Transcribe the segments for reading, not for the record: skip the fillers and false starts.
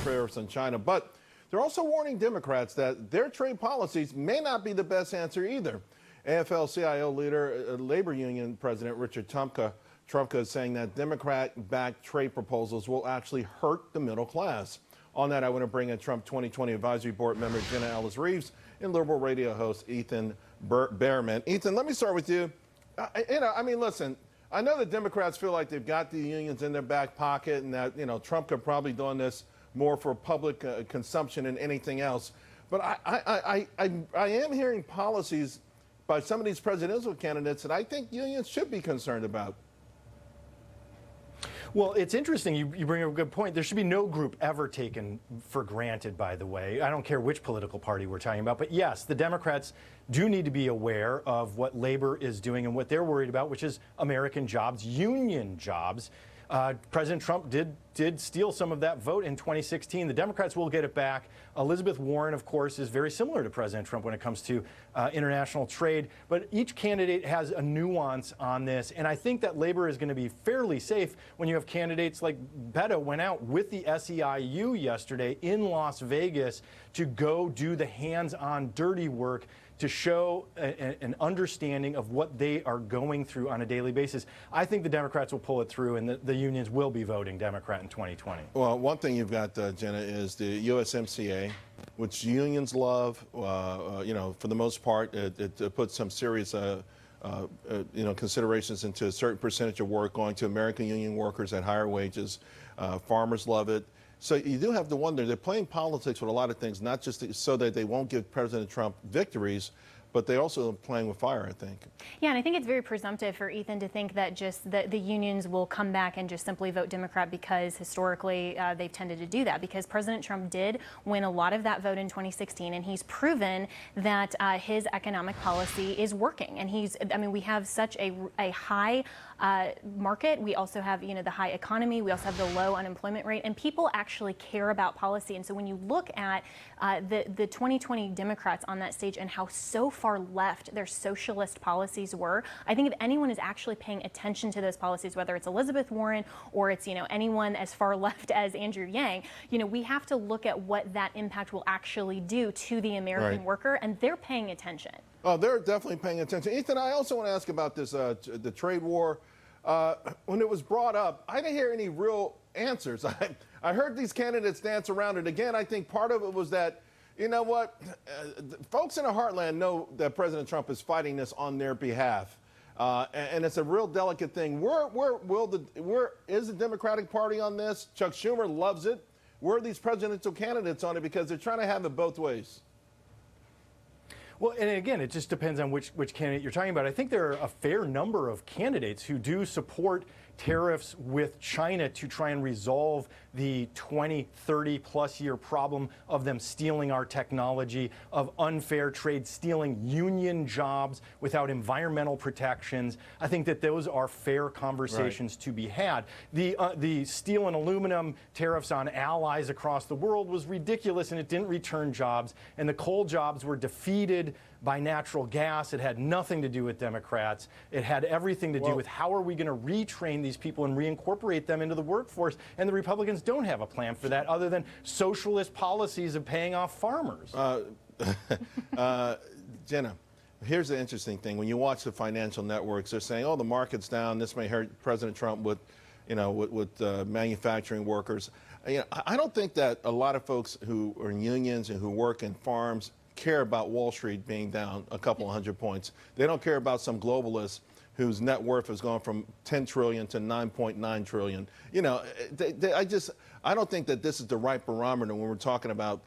tariffs on China. But they're also warning Democrats that their trade policies may not be the best answer either. AFL-CIO leader, labor union president Richard Trumka is saying that Democrat-backed trade proposals will actually hurt the middle class. On that, I want to bring in Trump 2020 Advisory Board member Jenna Ellis Rives and liberal radio host Ethan Behrman. Ethan, let me start with you. Listen, I know that Democrats feel like they've got the unions in their back pocket and that, Trump could probably doing this more for public consumption than anything else. But I am hearing policies by some of these presidential candidates that I think unions should be concerned about. Well, it's interesting. You bring up a good point. There should be no group ever taken for granted, by the way. I don't care which political party we're talking about. But yes, the Democrats do need to be aware of what labor is doing and what they're worried about, which is American jobs, union jobs. President Trump did steal some of that vote in 2016. The Democrats will get it back. Elizabeth Warren, of course, is very similar to President Trump when it comes to international trade. But each candidate has a nuance on this. And I think that labor is going to be fairly safe when you have candidates like Beto went out with the SEIU yesterday in Las Vegas to go do the hands-on dirty work to show an understanding of what they are going through on a daily basis. I think the Democrats will pull it through, and the unions will be voting Democrat in 2020. Well, one thing you've got, Jenna, is the USMCA, which unions love. For the most part, it puts some serious considerations into a certain percentage of work going to American union workers at higher wages. Farmers love it. So you do have to wonder, they're playing politics with a lot of things, not just so that they won't give President Trump victories, but they also are playing with fire, I think. Yeah, and I think it's very presumptive for Ethan to think that just the unions will come back and just simply vote Democrat because historically they've tended to do that. Because President Trump did win a lot of that vote in 2016, and he's proven that his economic policy is working. And we have such a high market. We also have, the high economy. We also have the low unemployment rate, and people actually care about policy. And so when you look at the 2020 Democrats on that stage and how so far left their socialist policies were, I think if anyone is actually paying attention to those policies, whether it's Elizabeth Warren or it's, anyone as far left as Andrew Yang, we have to look at what that impact will actually do to the American worker, and they're paying attention. Oh, they're definitely paying attention. Ethan, I also want to ask about this, the trade war. When it was brought up, I didn't hear any real answers. I heard these candidates dance around it. Again, I think part of it was that, folks in the heartland know that President Trump is fighting this on their behalf. And it's a real delicate thing. Where is the Democratic Party on this? Chuck Schumer loves it. Where are these presidential candidates on it? Because they're trying to have it both ways. Well, and again, it just depends on which candidate you're talking about. I think there are a fair number of candidates who do support tariffs with China to try and resolve the 20, 30 plus year problem of them stealing our technology, of unfair trade, stealing union jobs without environmental protections. I think that those are fair conversations to be had. The steel and aluminum tariffs on allies across the world was ridiculous, and it didn't return jobs. And the coal jobs were defeated by natural gas. It had nothing to do with Democrats. It had everything to do with how are we going to retrain these people and reincorporate them into the workforce. And the Republicans don't have a plan for that other than socialist policies of paying off farmers. Jenna, here's the interesting thing. When you watch the financial networks, they're saying, oh, the market's down. This may hurt President Trump with manufacturing workers. I don't think that a lot of folks who are in unions and who work in farms care about Wall Street being down a couple 100 points. They don't care about some globalist whose net worth has gone from 10 trillion to 9.9 trillion. I don't think that this is the right barometer when we're talking about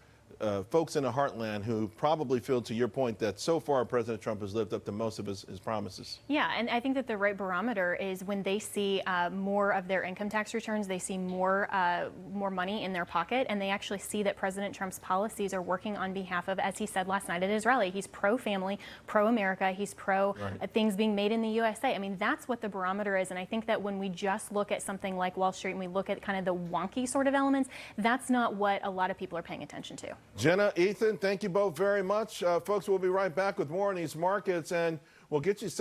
folks in the heartland who probably feel, to your point, that so far President Trump has lived up to most of his promises. Yeah, and I think that the right barometer is when they see more of their income tax returns, they see more money in their pocket, and they actually see that President Trump's policies are working on behalf of, as he said last night at his rally, he's pro-family, pro-America, he's pro things being made in the USA. I mean, that's what the barometer is, and I think that when we just look at something like Wall Street and we look at kind of the wonky sort of elements, that's not what a lot of people are paying attention to. Jenna, Ethan, thank you both very much. Folks, we'll be right back with more on these markets, and we'll get you set.